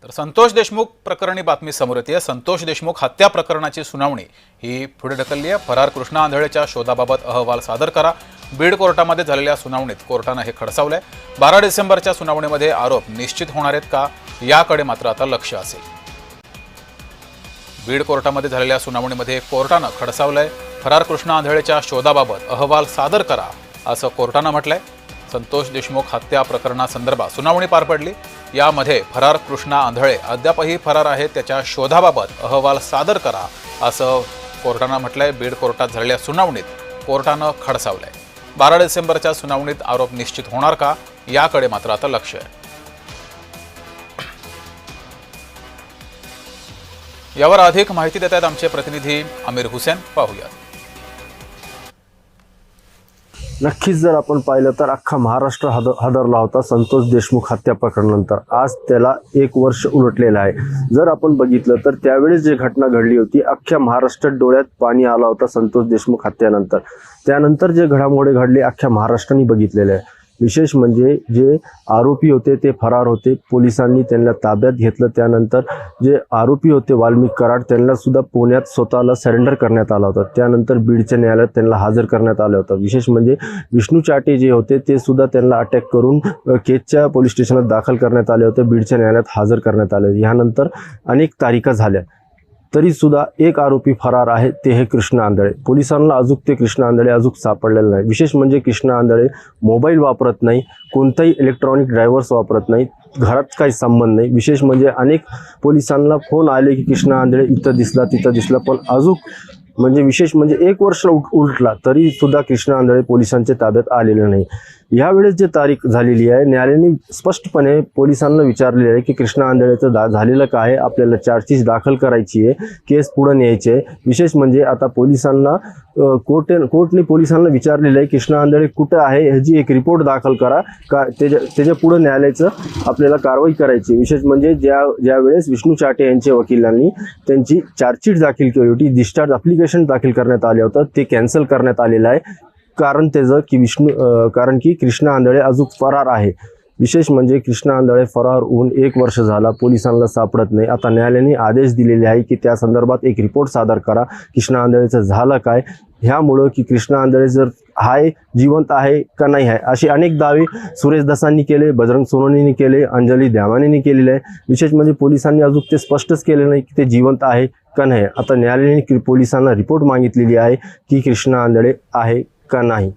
तर संतोष देशमुख प्रकरणी बातमी समोर येते। संतोष देशमुख हत्या प्रकरणाची सुनावणी ही पुढे ढकलली आहे। फरार कृष्णा आंधळेच्या शोधाबाबत अहवाल सादर करा। बीड कोर्टामध्ये झालेल्या सुनावणीत कोर्टाने हे खडसावलंय। 12 डिसेंबरच्या सुनावणीमध्ये आरोप निश्चित होणार आहेत का, याकडे मात्र आता लक्ष असेल। बीड कोर्टामध्ये झालेल्या सुनावणीमध्ये कोर्टाने खडसावलंय। फरार कृष्णा आंधळेच्या शोधाबाबत अहवाल सादर करा असं कोर्टाने म्हटलंय। संतोष देशमुख हत्या प्रकरणासंदर्भात सुनावणी पार पडली। यामध्ये फरार कृष्णा आंधळे अद्यापही फरार आहे, त्याच्या शोधाबाबत अहवाल सादर करा असं कोर्टाने म्हटलंय। बीड कोर्टात झालेल्या सुनावणीत कोर्टाने खडसावलंय। 12 डिसेंबरच्या सुनावणीत आरोप निश्चित होणार का, याकडे मात्र आता लक्ष आहे। यावर अधिक माहिती देत आहेत आमचे प्रतिनिधी अमीर हुसेन। पाहूया। नक्कीच जर आपण पाहिलं तर अख्खा महाराष्ट्र हादरला होता संतोष देशमुख हत्या प्रकरणानंतर। आज त्याला 1 वर्ष उलटलेलं आहे। जर आपण बघितलं तर त्यावेळेस जी घटना घडली होती, अख्ख्या महाराष्ट्रात डोळ्यात पाणी आला होता संतोष देशमुख हत्येनंतर। त्यानंतर जे घडामोडी घडले अख्ख्या महाराष्ट्राने बघितलेले आहे। विशेष म्हणजे जे आरोपी होते ते फरार होते, पोलिसांनी त्यांना ताब्यात घेतलं। त्यानंतर जे आरोपी होते वाल्मिक कराड, त्यांना सुद्धा पुण्यात स्वतःला सरेंडर करण्यात आलं होतं। त्यानंतर बीडच्या न्यायालयात त्यांना हजर करण्यात आलं होतं। विशेष म्हणजे विष्णू चाटे जे होते ते सुद्धा त्यांना अटॅक करून केजच्या पोलीस स्टेशनात दाखल करण्यात आले होते, बीडच्या न्यायालयात हजर करण्यात आले। यानंतर अनेक तारीखा झाल्या, तरी सुद्धा एक आरोपी फरार आहे, ते हे कृष्णा आंधळे। पोलिसांना अजून ते कृष्णा आंधळे अजून सापडलेलं नाही। विशेष म्हणजे कृष्णा आंधळे मोबाईल वापरत नाही, कोणताही इलेक्ट्रॉनिक ड्रायव्हर्स वापरत नाही, घरात काही संबंध नाही। विशेष म्हणजे अनेक पोलिसांना फोन आले की कृष्णा आंधळे इथं दिसला तिथं दिसला, पण अजून म्हणजे विशेष म्हणजे 1 वर्ष उलटला तरी सुद्धा कृष्णा आंधळे पोलिसांच्या ताब्यात आलेले नाही। यावेळेस जे तारीख झालेली आहे, न्यायालयाने स्पष्टपणे पोलिसांना विचारलेलं आहे की कृष्णा आंधळेचं झालेलं काय आहे, आपल्याला चार्जशीट दाखल करायची आहे, केस पुढे न्यायची आहे। विशेष म्हणजे आता पोलिसांना कोर्टने पोलिसांना विचारलेलं आहे कृष्णा आंधळे कुठं आहे, ह्याची एक रिपोर्ट दाखल करा का, त्याच्या पुढे न्यायालयाचं आपल्याला कारवाई करायची। विशेष म्हणजे ज्यावेळेस विष्णू चाटे यांच्या वकिलांनी त्यांची चार्जशीट दाखल केली होती, डिस्चार्ज ॲप्लिकेशन दाखल करण्यात आलं होतं, ते कॅन्सल करण्यात आलेलं आहे। कारण त्याचं की कृष्णा आंधळे अजून फरार आहे। विशेष म्हणजे कृष्णा आंधळे फरार होऊन 1 वर्ष झाला, पोलिसांना सापडत नाही। आता न्यायालयाने आदेश दिलेले आहे की त्या संदर्भात एक रिपोर्ट सादर करा, कृष्णा आंधळेचं झालं काय, ह्यामुळं की कृष्णा आंधळे जर आहे, जिवंत आहे का नाही आहे, असे अनेक दावे सुरेश दसांनी केले, बजरंग सोनवणेंनी केले, अंजली द्यावानेंनी केलेले आहे। विशेष म्हणजे पोलिसांनी अजून ते स्पष्टच केले नाही की ते जिवंत आहे का नाही। आता न्यायालयाने पोलिसांना रिपोर्ट मागितलेली आहे की कृष्णा आंधळे आहे का नाही।